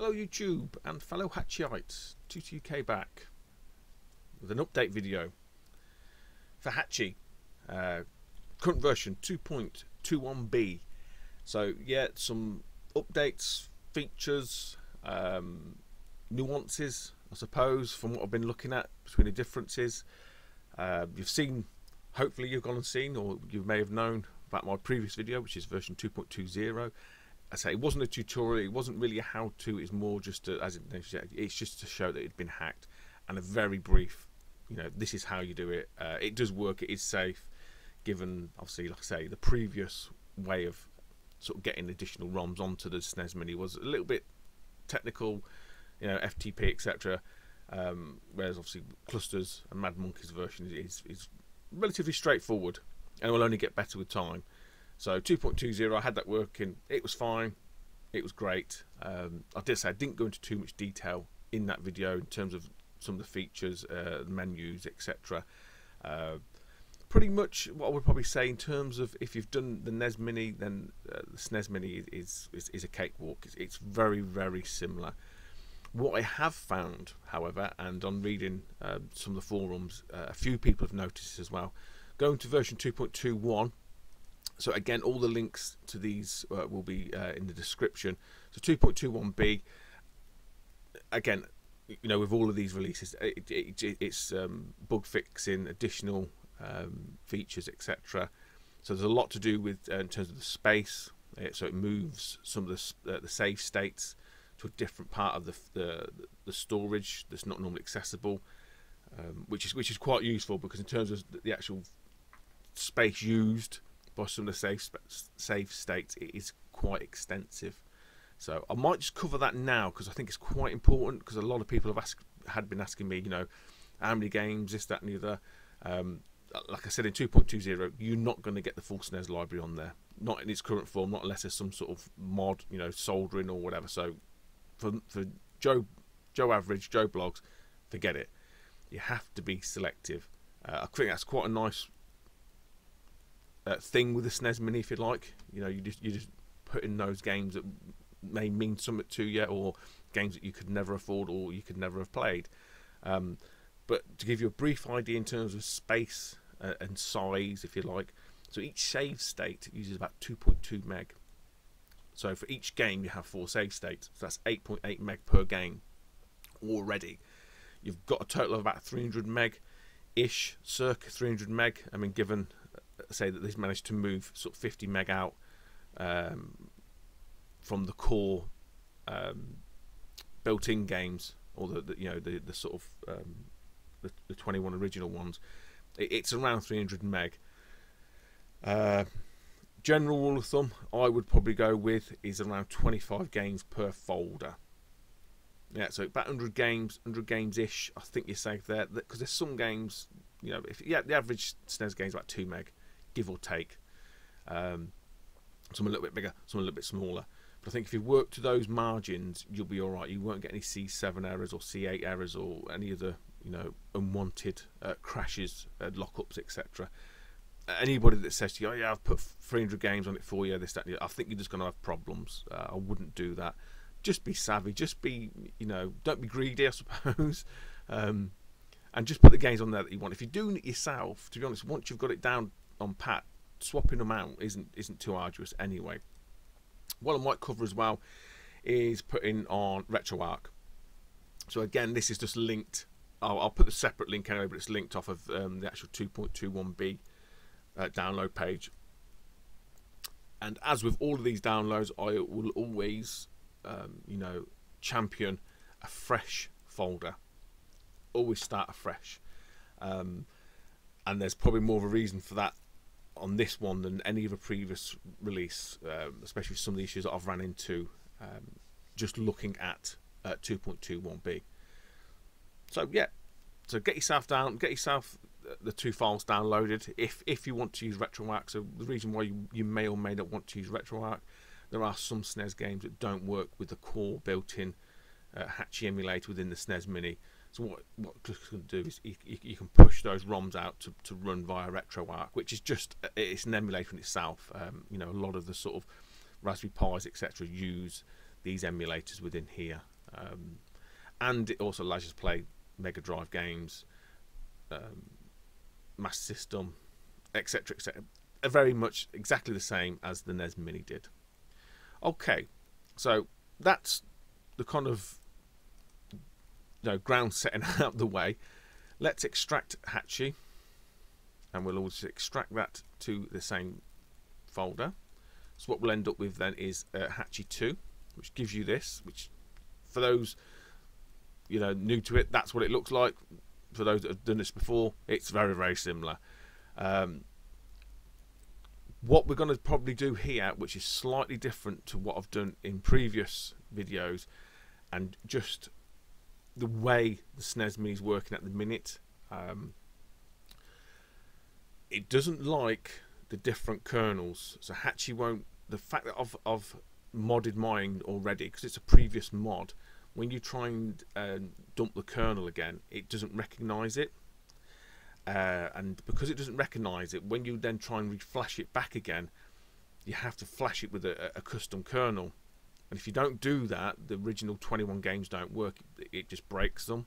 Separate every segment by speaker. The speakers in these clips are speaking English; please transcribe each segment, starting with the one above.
Speaker 1: Hello YouTube and fellow Hatchiites, 22k back with an update video for Hakchi, current version 2.21b. So yeah, some updates, features, nuances I suppose from what I've been looking at between the differences. You've seen, hopefully you've gone and seen, or you may have known about my previous video, which is version 2.20. I say it wasn't a tutorial, it wasn't really a how-to, it's more just to, it's just to show that it'd been hacked, and a very brief, this is how you do it. It does work, it is safe, given obviously, like I say, the previous way of sort of getting additional ROMs onto the SNES Mini was a little bit technical, FTP, etc. Whereas obviously Clusters and Mad Monkey's version is relatively straightforward, and will only get better with time. So 2.20, I had that working, it was fine, it was great. I did say I didn't go into too much detail in that video in terms of some of the features, menus, etc. Pretty much what I would probably say in terms of if you've done the NES Mini, then the SNES Mini is a cakewalk. It's very, very similar. What I have found, however, and on reading some of the forums, a few people have noticed as well, going to version 2.21, so again, all the links to these will be in the description. So 2.21b, again, with all of these releases, it's bug fixing, additional features, etc. So there's a lot to do with in terms of the space. So it moves some of the save states to a different part of the storage that's not normally accessible, which is quite useful, because in terms of the actual space used by some of the save states, it is quite extensive. So I might just cover that now, because I think it's quite important, because a lot of people had been asking me, how many games, this, that and the other. Like I said, in 2.20 you're not going to get the full SNES library on there, not in its current form, not unless there's some sort of mod, soldering or whatever. So for Joe Average, Joe Blogs, forget it. You have to be selective. I think that's quite a nice thing with the SNES Mini, if you like. You just put in those games that may mean something to you, or games that you could never afford or you could never have played. But to give you a brief idea in terms of space and size, if you like, so each save state uses about 2.2 meg. So for each game you have 4 save states, so that's 8.8 meg per game already. You've got a total of about 300 meg ish, circa 300 meg. I mean, given say that they've managed to move sort of 50 meg out from the core built-in games, or the sort of the 21 original ones, it's around 300 meg. General rule of thumb I would probably go with is around 25 games per folder. Yeah, so about 100 games ish, I think you're safe there, because there's some games, the average SNES game is about 2 meg, give or take. Some a little bit bigger, some a little bit smaller. But I think if you work to those margins, you'll be alright. You won't get any C7 errors or C8 errors or any other, unwanted crashes, lockups, etc. Anybody that says to you, oh yeah, I've put 300 games on it for you, this, that, I think you're just going to have problems. I wouldn't do that. Just be savvy. Just be, don't be greedy, I suppose. And just put the games on there that you want. If you're doing it yourself, to be honest, once you've got it down on pat, swapping them out isn't too arduous anyway. What I might cover as well is putting on RetroArch. So again, this is just linked. I'll put the separate link anyway, but it's linked off of the actual 2.21b download page. And as with all of these downloads, I will always, champion a fresh folder. Always start afresh. And there's probably more of a reason for that on this one than any other previous release, especially with some of the issues that I've ran into just looking at 2.21b. So yeah, so get yourself the 2 files downloaded if you want to use RetroArch. So the reason why you may or may not want to use RetroArch, there are some SNES games that don't work with the core built-in Hakchi emulator within the SNES Mini. So what Click's going to do is you can push those ROMs out to run via RetroArch, which is it's an emulator in itself. A lot of the sort of Raspberry Pis, etc., use these emulators within here. And it also allows you to play Mega Drive games, Master System, etc., etc. Very much exactly the same as the NES Mini did. Okay, so that's the kind of ground setting out the way. Let's extract Hakchi, and we'll also extract that to the same folder. So what we'll end up with then is Hakchi 2, which gives you this, which for those new to it, that's what it looks like. For those that have done this before, it's very, very similar. What we're going to probably do here, which is slightly different to what I've done in previous videos, and just the way the SNES Mini is working at the minute, it doesn't like the different kernels. So Hakchi won't. The fact that I've modded mine already, because it's a previous mod, when you try and dump the kernel again, it doesn't recognize it. And because it doesn't recognise it, when you then try and reflash it back again, you have to flash it with a custom kernel. And if you don't do that, the original 21 games don't work. It just breaks them.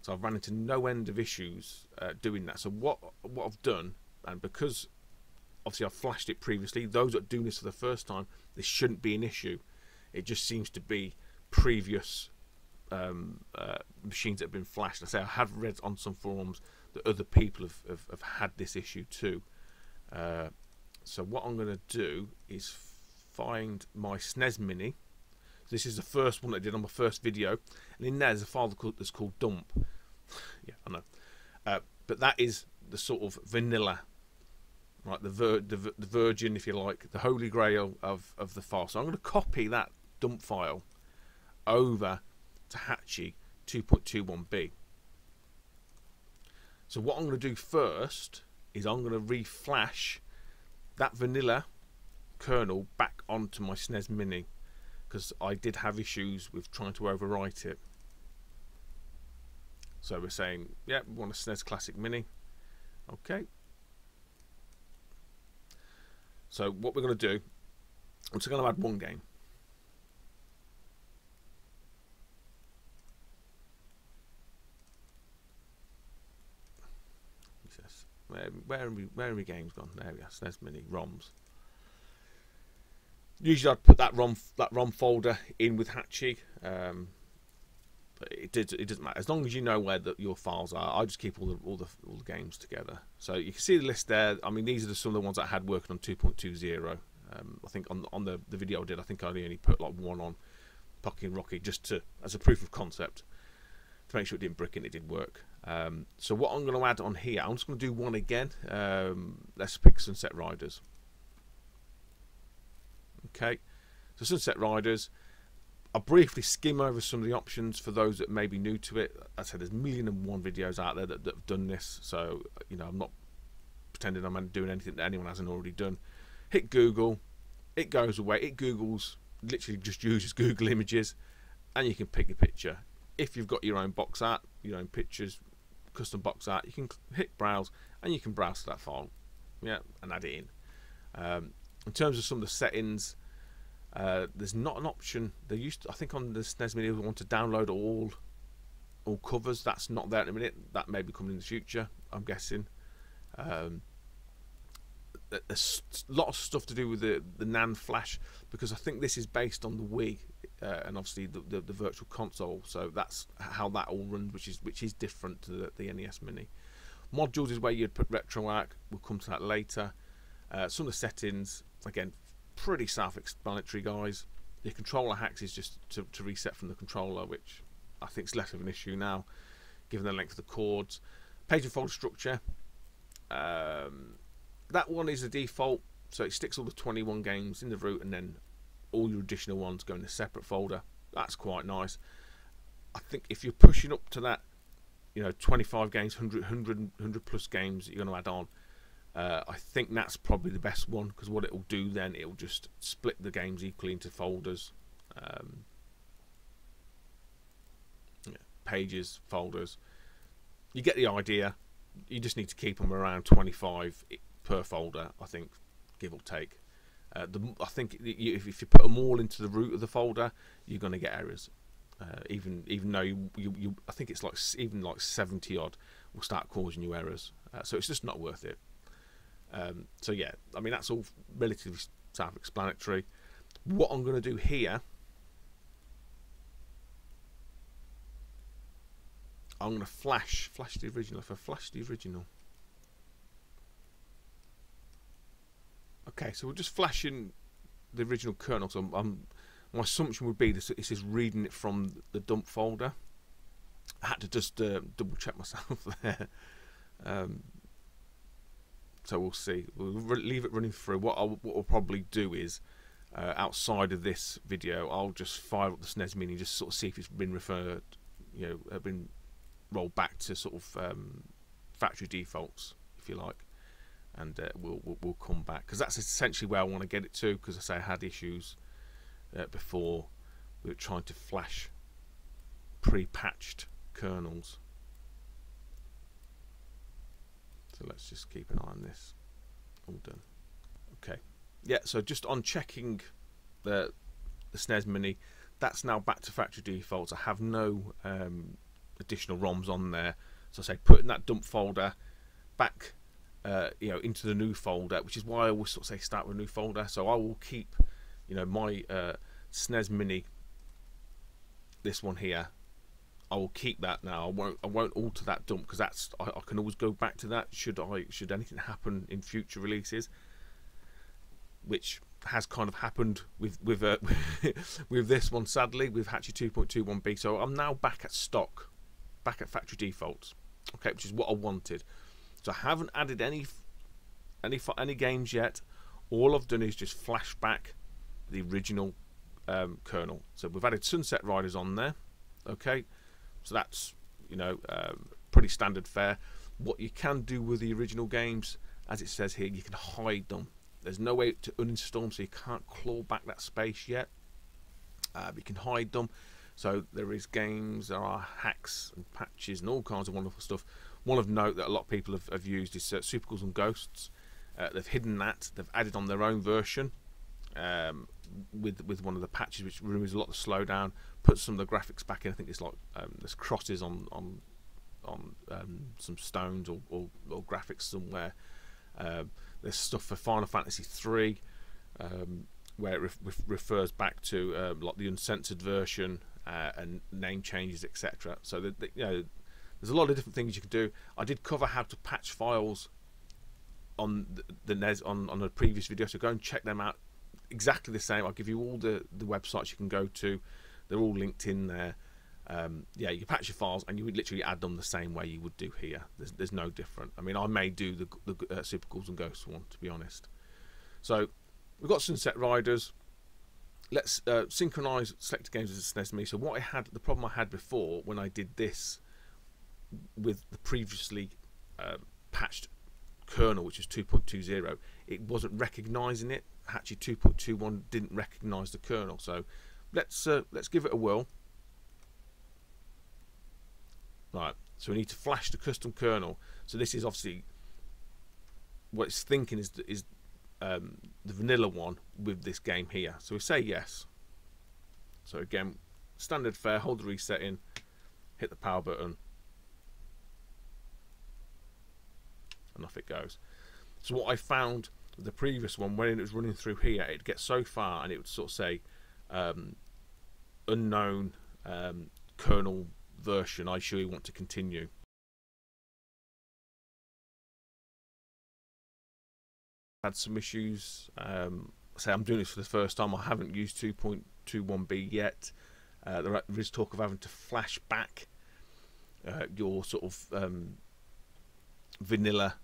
Speaker 1: So I've run into no end of issues doing that. So what I've done, and because obviously I've flashed it previously, those that are doing this for the first time, this shouldn't be an issue. It just seems to be previous machines that have been flashed. I say I have read on some forums that other people have had this issue too. So what I'm going to do is find my SNES Mini. This is the first one I did on my first video, and in there's a file that's called dump. Yeah, I know, but that is the sort of vanilla, right? The virgin, if you like, the holy grail of the file. So I'm going to copy that dump file over to Hakchi 2.21b. So what I'm going to do first is I'm going to reflash that vanilla kernel back onto my SNES Mini, because I did have issues with trying to overwrite it. So we're saying, yeah, we want a SNES Classic Mini. Okay. So what we're going to do, I'm just going to add one game. Where are my games gone? There we go. SNES Mini ROMs. Usually I'd put that ROM folder in with Hakchi, but it doesn't matter as long as you know where your files are. I just keep all the games together. So you can see the list there. I mean, these are some of the ones that I had working on 2.20. I think on the video I did, I think I only put like one on Pocky and Rocky just as a proof of concept, to make sure it didn't brick and it did work. So what I'm going to add on here, I'm just going to do one again. Let's pick Sunset Riders. Okay, so Sunset Riders, I'll briefly skim over some of the options for those that may be new to it. I said there's 1,000,001 videos out there that have done this, so I'm not pretending I'm doing anything that anyone hasn't already done. Hit Google, it goes away. It Googles, literally just uses Google Images, and you can pick a picture. If you've got your own box art, your own pictures, custom box art, you can hit browse, and you can browse to that file, yeah, and add it in. In terms of some of the settings, there's not an option. They used to, I think on the SNES Mini, we want to download all covers. That's not there at the minute. That may be coming in the future, I'm guessing. There's a lot of stuff to do with the NAND flash, because I think this is based on the Wii and obviously the Virtual Console. So that's how that all runs, which is different to the NES Mini. Modules is where you'd put RetroArch. We'll come to that later. Some of the settings, again, pretty self-explanatory, guys. Your controller hacks is just to reset from the controller, which I think is less of an issue now, given the length of the cords. Page and folder structure. That one is the default, so it sticks all the 21 games in the root, and then all your additional ones go in a separate folder. That's quite nice. I think if you're pushing up to that, 25 games, 100 plus games that you're going to add on, I think that's probably the best one, because what it will do then, it will just split the games equally into folders, pages, folders. You get the idea. You just need to keep them around 25 per folder, I think, give or take. I think if you put them all into the root of the folder, you're going to get errors. even though you I think it's like even like 70 odd will start causing you errors. So it's just not worth it. So yeah, I mean, that's all relatively self-explanatory. What I'm going to do here, I'm going to flash the original. If I flash the original, okay, so we're just flashing the original kernel. So my assumption would be this is reading it from the dump folder. I had to just double check myself there. So we'll see. We'll leave it running through. What we'll probably do is, outside of this video, I'll just fire up the SNES Mini, just sort of see if it's been referred, been rolled back to sort of factory defaults, if you like, and we'll come back, because that's essentially where I want to get it to. Because I say I had issues before we were trying to flash pre-patched kernels. So let's just keep an eye on this. All done. Okay. Yeah, so just on checking the SNES Mini, that's now back to factory defaults. I have no additional ROMs on there. So I say putting that dump folder back into the new folder, which is why I always sort of say start with a new folder. So I will keep my SNES Mini, this one here, I will keep that now. I won't alter that dump, because that's I can always go back to that should anything happen in future releases, which has kind of happened with with this one, sadly, with Hakchi 2.21b. So I'm now back at stock, back at factory defaults, okay, which is what I wanted. So I haven't added any games yet. All I've done is just flash back the original kernel. So we've added Sunset Riders on there, okay. So that's pretty standard fare. What you can do with the original games, as it says here, you can hide them. There's no way to uninstall them, so you can't claw back that space yet. You can hide them. So there is games, there are hacks and patches and all kinds of wonderful stuff. One of note that a lot of people have used is Super Ghouls and Ghosts. They've hidden that. They've added on their own version with one of the patches, which removes a lot of the slowdown, puts some of the graphics back in. I think it's like there's crosses on some stones or graphics somewhere. There's stuff for Final Fantasy 3 where it refers back to like the uncensored version and name changes, etc. So there's a lot of different things you can do. I did cover how to patch files on the NES on a previous video, so go and check them out. Exactly the same. I'll give you all the websites you can go to. They're all linked in there. Yeah, you patch your files and you would literally add them the same way you would do here. There's no different. I mean, I may do the Super Ghouls and Ghosts one, to be honest. So we've got Sunset Riders. Let's synchronize selected games as SNES Mini. So what the problem I had before when I did this with the previously patched kernel, which is 2.20, it wasn't recognizing it. Hakchi 2.21 didn't recognize the kernel. So let's give it a whirl. Right, so we need to flash the custom kernel. So this is obviously what it's thinking is the vanilla one with this game here. So we say yes. So again, standard fare, hold the reset in, hit the power button, and off it goes. So what I found with the previous one, when it was running through here, it'd get so far and it would sort of say unknown kernel version, I surely want to continue. Had some issues. Say I'm doing this for the first time. I haven't used 2.21b yet. There is talk of having to flash back your sort of vanilla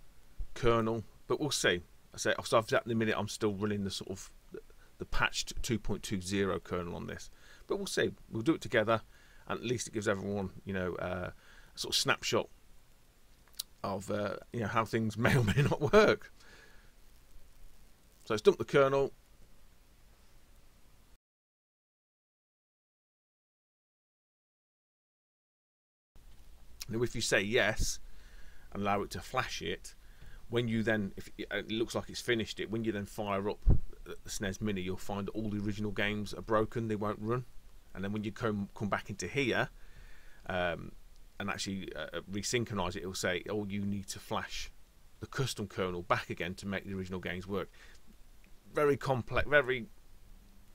Speaker 1: kernel, but we'll see. So at the minute I'm still running the sort of the patched 2.20 kernel on this, but we'll see. We'll do it together, and at least it gives everyone a sort of snapshot of how things may or may not work. So let's dump the kernel. Now if you say yes and allow it to flash it, when you then, if it looks like it's finished it, when you then fire up the SNES Mini, you'll find all the original games are broken, they won't run. and then when you come back into here and actually resynchronize it, it will say, oh, you need to flash the custom kernel back again to make the original games work. Very complex, very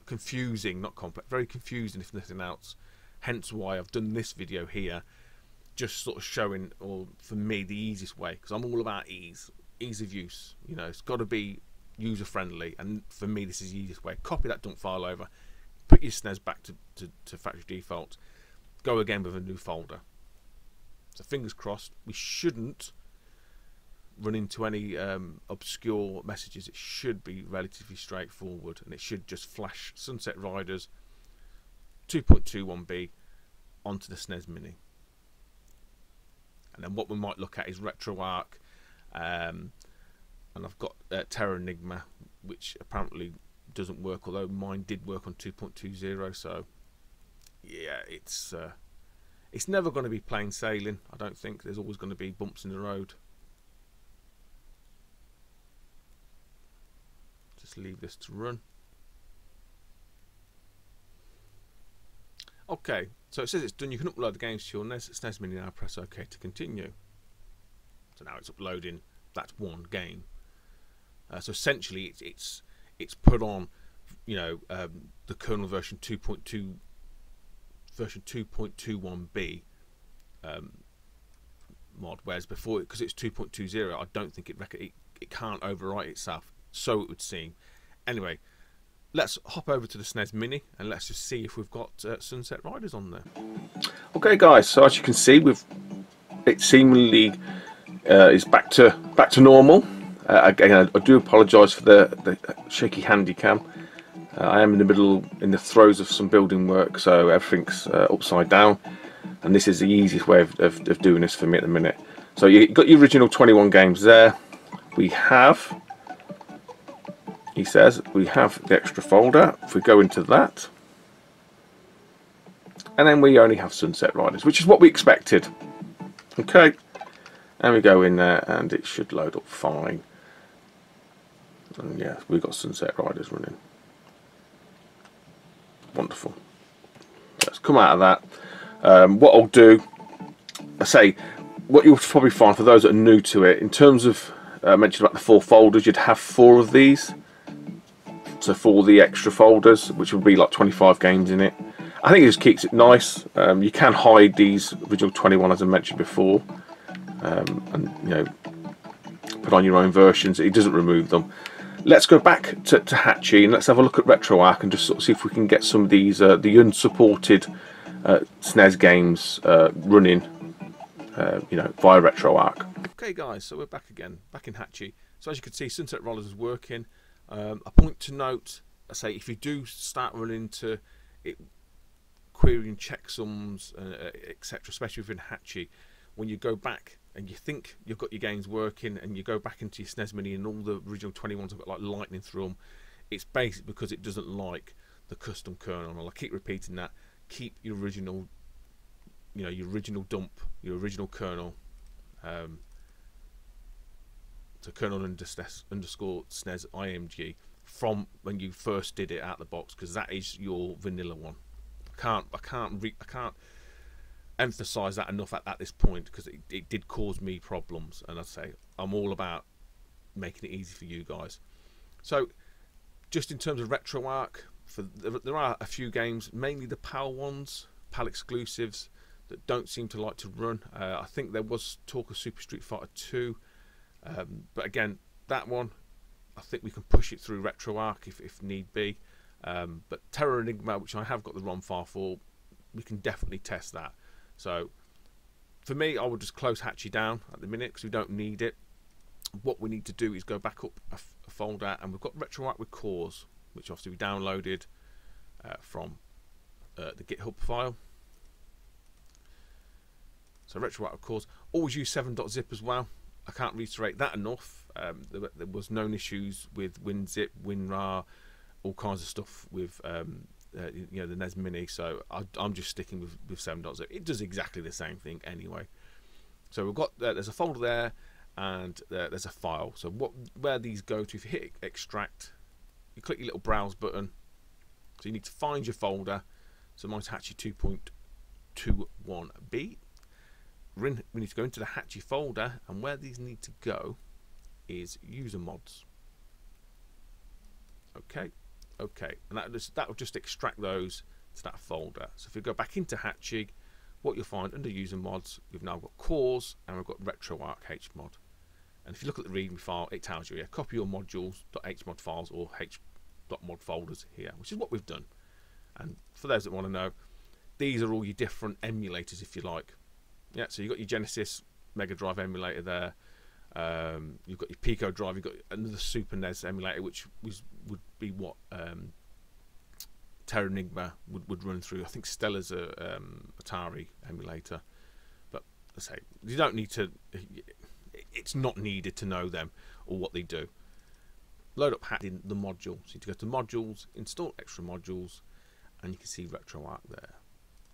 Speaker 1: confusing, not complex, very confusing if nothing else. Hence why I've done this video here, just sort of showing, or for me, the easiest way, because I'm all about ease of use. You know, it's got to be user friendly, and for me this is the easiest way. Copy that dump file over, put your SNES back to factory default, go again with a new folder. So fingers crossed we shouldn't run into any obscure messages. It should be relatively straightforward, and it should just flash Sunset Riders 2.21b onto the SNES Mini. And then what we might look at is RetroArch, and I've got Terra Enigma, which apparently doesn't work, although mine did work on 2.20. So yeah, it's never going to be plain sailing. I don't think. There's always going to be bumps in the road. Just leave this to run. Okay, so it says it's done. You can upload the games to your SNES Mini now. Press OK to continue. So now it's uploading. That's one game. So essentially, it's put on, you know, the kernel version 2.21b mod, whereas before, because it's 2.20, I don't think it can't overwrite itself. So it would seem. Anyway, let's hop over to the SNES Mini and let's just see if we've got Sunset Riders on there. Okay, guys. So as you can see, it seemingly is back to normal. Again, I do apologise for the shaky handy cam. I am in the throes of some building work, so everything's upside down, and this is the easiest way of doing this for me at the minute. So you've got your original 21 games there. We have, he says, we have the extra folder. If we go into that, and then we only have Sunset Riders, which is what we expected. Okay, and we go in there and it should load up fine. And yeah, we've got Sunset Riders running. Wonderful. Let's come out of that. What I'll do, I say, what you'll probably find for those that are new to it, in terms of, I mentioned about the 4 folders, you'd have 4 of these. So 4 of the extra folders, which would be like 25 games in it. I think it just keeps it nice. You can hide these original 21, as I mentioned before, and you know, put on your own versions. It doesn't remove them. Let's go back to Hakchi and let's have a look at RetroArch and just sort of see if we can get some of these the unsupported SNES games running, you know, via RetroArch. Okay, guys, so we're back again, back in Hakchi. So as you can see, Sunset Riders is working. A point to note, I say, if you do start running into it, querying checksums, etc., especially within Hakchi, when you go back and you think you've got your games working and you go back into your SNES Mini and all the original 21s have got like lightning through them, it's basically because it doesn't like the custom kernel. And I keep repeating that. Keep your original, you know, your original dump, your original kernel. So kernel underscore SNES IMG from when you first did it out the box, because that is your vanilla one. I can't emphasize that enough at this point, because it did cause me problems, and I say I'm all about making it easy for you guys. So just in terms of RetroArch, there are a few games, mainly the PAL ones, PAL exclusives, that don't seem to like to run. I think there was talk of Super Street Fighter 2, but again, that one I think we can push it through RetroArch if need be. But Terra Enigma, which I have got the ROM file for, we can definitely test that. So for me, I would just close Hakchi down at the minute because we don't need it. What we need to do is go back up a folder, and we've got RetroArch with cores, which obviously we downloaded from the GitHub file. So RetroArch with cores. Always use 7.zip as well. I can't reiterate that enough. There was known issues with WinZip, WinRAR, all kinds of stuff with you know, the NES Mini, so I'm just sticking with 7.0. It does exactly the same thing anyway. So we've got there's a folder there, and there's a file. So where these go to, if you hit extract, you click your little browse button. So you need to find your folder. So mine's Hakchi 2.21b. We need to go into the Hakchi folder, and where these need to go is user mods. Okay, and that will just extract those to that folder. So if you go back into Hakchi, what you'll find under user mods, we've now got cores and we've got RetroArch hmod. And if you look at the README file, it tells you, yeah, copy your modules.hmod files or h.mod folders here, which is what we've done. And for those that want to know, these are all your different emulators, if you like. Yeah, so you've got your Genesis Mega Drive emulator there. You've got your Pico drive. You've got another Super NES emulator, which would be what Terra Enigma would run through. I think Stella's a Atari emulator. But I say you don't need to. It's not needed to know them or what they do. Load up Hakchi in the module. So you go to modules, install extra modules, and you can see RetroArch there.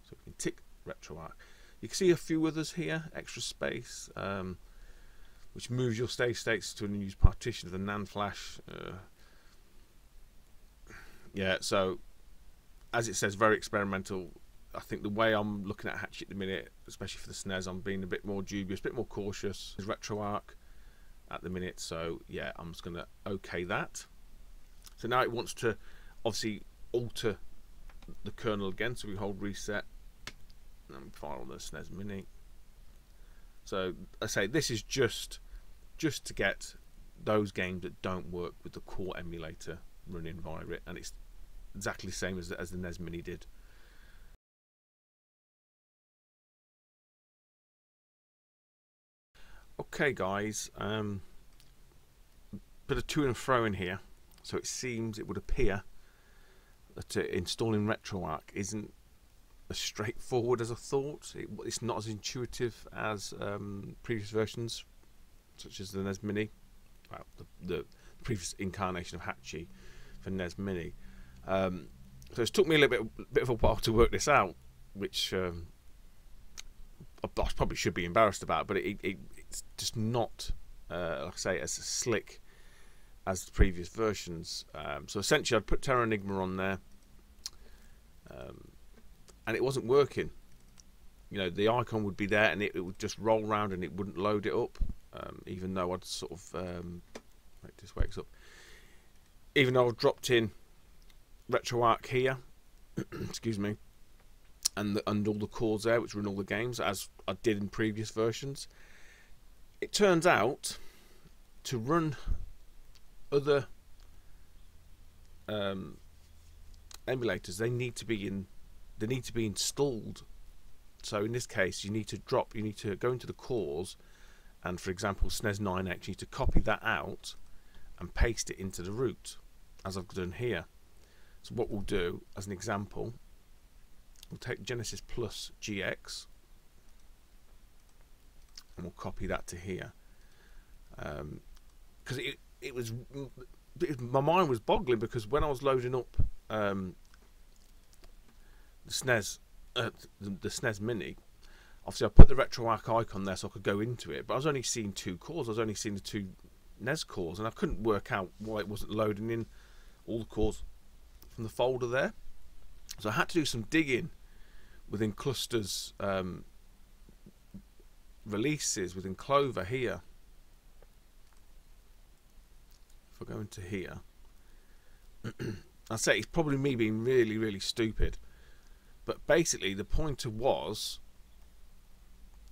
Speaker 1: So we can tick RetroArch. You can see a few others here, extra space, which moves your save states to an unused partition of the NAND flash. Yeah, so as it says, very experimental. I think the way I'm looking at Hakchi at the minute, especially for the SNES, I'm being a bit more dubious, a bit more cautious. There's RetroArch at the minute, so yeah, I'm just going to OK that. So now it wants to obviously alter the kernel again, so we hold reset and fire on the SNES Mini. So I say this is just to get those games that don't work with the core emulator running via it, and it's exactly the same as the NES Mini did. Okay guys, bit of to and fro in here. So it would appear that installing RetroArch isn't as straightforward as I thought. It's not as intuitive as previous versions, such as the NES Mini, well, the previous incarnation of Hakchi for NES Mini. So it's took me a little bit of a while to work this out, which I probably should be embarrassed about, but it's just not, like I say, as slick as the previous versions. So essentially I'd put Terra Enigma on there, and it wasn't working. You know, the icon would be there and it would just roll around and it wouldn't load it up, even though I'd sort of wait, this wakes up, even though I've dropped in RetroArch here excuse me, and all the cores there which run all the games, as I did in previous versions. It turns out to run other emulators, they need to be installed. So in this case, you need to go into the cores, and for example SNES 9X, you need to copy that out and paste it into the root, as I've done here. So what we'll do, as an example, we'll take Genesis Plus GX and we'll copy that to here, because my mind was boggling, because when I was loading up the SNES Mini, obviously I put the RetroArch icon there so I could go into it, but I was only seeing 2 cores. I was only seeing the 2 NES cores, and I couldn't work out why it wasn't loading in all the cores from the folder there. So I had to do some digging within Cluster's releases within Clover here. If I go into here, I'd say it's probably me being really stupid, but basically the pointer was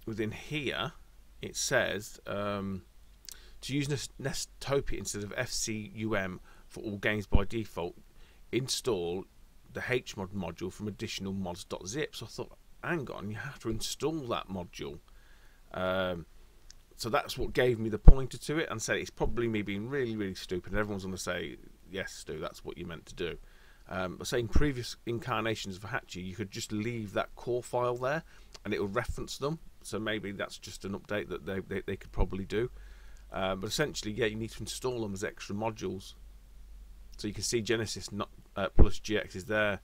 Speaker 1: within here. It says to use Nestopia instead of FCUM for all games by default, install the hmod module from additional mods.zip. So I thought, hang on, you have to install that module. So that's what gave me the pointer to it, and said it's probably me being really stupid, and everyone's going to say, yes Stu, that's what you meant to do. But saying previous incarnations of Hakchi, you could just leave that core file there and it will reference them. So maybe that's just an update that they could probably do. But essentially, yeah, you need to install them as extra modules. So you can see Genesis Plus GX is there.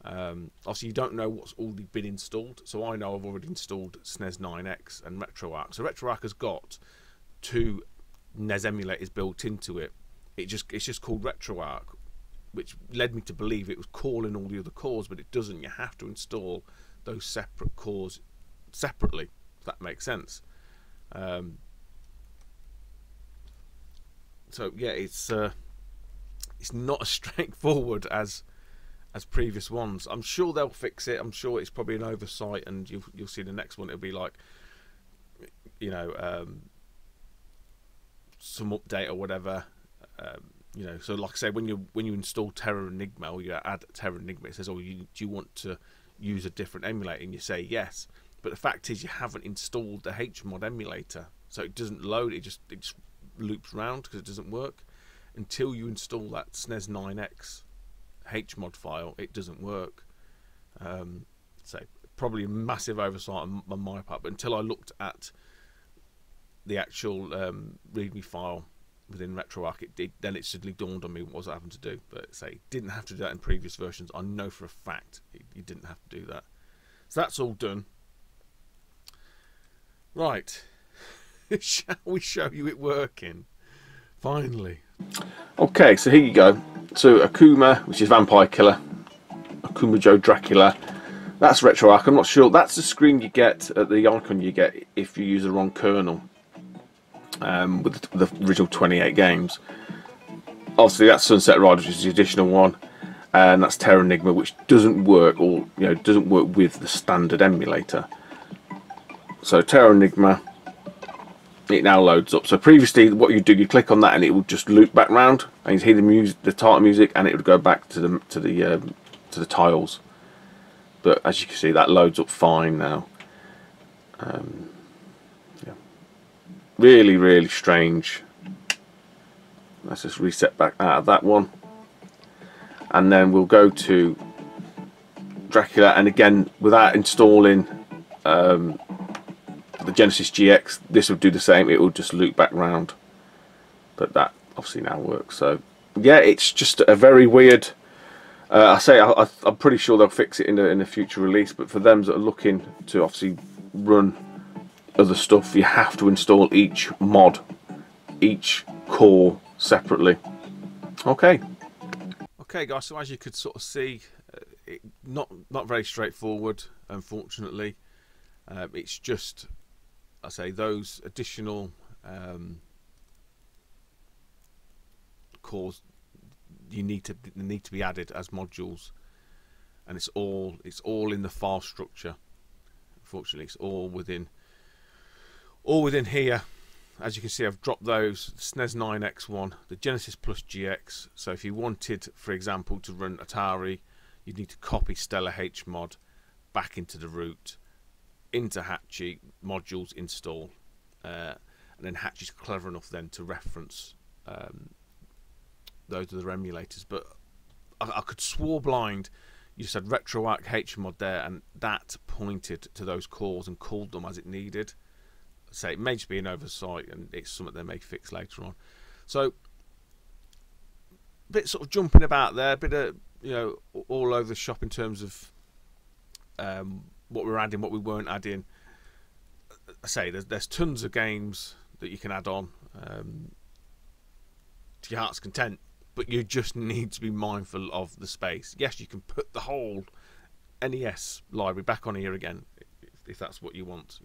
Speaker 1: Obviously you don't know what's already been installed, so I know I've already installed SNES 9X and RetroArch. So RetroArch has got 2 NES emulators built into it. It's just called RetroArch, which led me to believe it was calling all the other cores, but it doesn't. You have to install those separate cores separately, if that makes sense. So yeah, it's not as straightforward as previous ones. I'm sure they'll fix it. I'm sure it's probably an oversight, and you'll see the next one. It'll be like, you know, some update or whatever. You know, so like I say, when you install Terra Enigma, or you add Terra Enigma, it says, "Oh, do you want to use a different emulator?" And you say yes. But the fact is, you haven't installed the HMod emulator, so it doesn't load. It just loops round because it doesn't work until you install that SNES 9X HMod file. It doesn't work. So probably a massive oversight on my part. But until I looked at the actual README file within RetroArch, then it suddenly dawned on me what was I having to do. But say, didn't have to do that in previous versions. I know for a fact you didn't have to do that. So that's all done. Right, shall we show you it working? Finally. Okay, so here you go. So Akuma, which is Vampire Killer, Akuma Joe Dracula. That's RetroArch. I'm not sure. That's the screen you get, the icon you get if you use the wrong kernel. With the original 28 games. Obviously that's Sunset Riders, which is the additional one, and that's Terra Enigma, which doesn't work, or doesn't work with the standard emulator. So Terra Enigma, it now loads up. So previously, what you do, you click on that, and it will just loop back round, and you hear the music, the title music, and it would go back to the tiles. But as you can see, that loads up fine now. Yeah. Really, really strange. Let's just reset back out of that one, and then we'll go to Dracula, and again, without installing the Genesis GX, this would do the same. It will just loop back round, but that obviously now works. So yeah, it's just a very weird. I'm pretty sure they'll fix it in a future release, but for them that are looking to obviously run other stuff, you have to install each mod, each core separately. Okay guys, so as you could sort of see, not very straightforward, unfortunately. It's just, I say, those additional cores need to be added as modules, and it's all in the file structure. Unfortunately, it's all within here. As you can see, I've dropped those SNES 9X one, the Genesis Plus GX. So if you wanted, for example, to run Atari, you'd need to copy Stellar HMod back into the root, into Hakchi, modules install, and then Hatchi's clever enough then to reference those other emulators. But I could swear blind you said RetroArch HMod there, and that pointed to those cores and called them as it needed. So it may just be an oversight, and it's something they may fix later on. So a bit sort of jumping about there, a bit of all over the shop in terms of what we're adding, what we weren't adding. I say there's tons of games that you can add on to your heart's content, but you just need to be mindful of the space. Yes, you can put the whole NES library back on here again if that's what you want.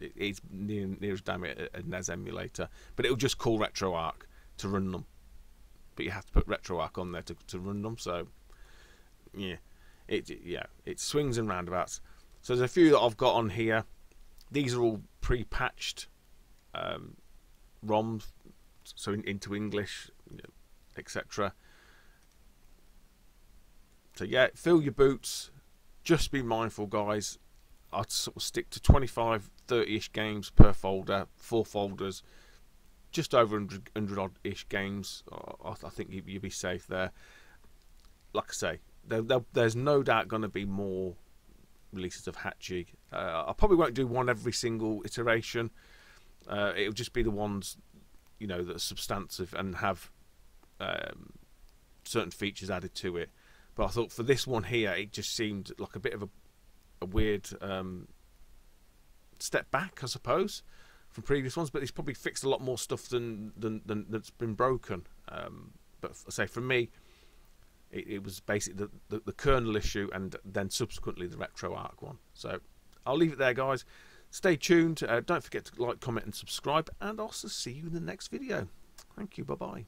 Speaker 1: It's near as damn it a NES emulator, but it'll just call RetroArch to run them. But you have to put RetroArch on there to run them. So yeah, it swings and roundabouts. So there's a few that I've got on here. These are all pre-patched ROMs, so into English, etc. So yeah, fill your boots. Just be mindful, guys. I'd sort of stick to 25, 30-ish games per folder, 4 folders, just over 100 odd-ish games. I think you'll be safe there. Like I say, there's no doubt going to be more releases of Hakchi. I probably won't do one every single iteration. It'll just be the ones that are substantive and have certain features added to it. But I thought for this one here, it just seemed like a bit of a weird step back, I suppose, from previous ones. But it's probably fixed a lot more stuff than that's been broken. But I say, for me, It was basically the kernel issue, and then subsequently the RetroArch one. So I'll leave it there, guys. Stay tuned. Don't forget to like, comment, and subscribe, and I'll see you in the next video. Thank you. Bye-bye.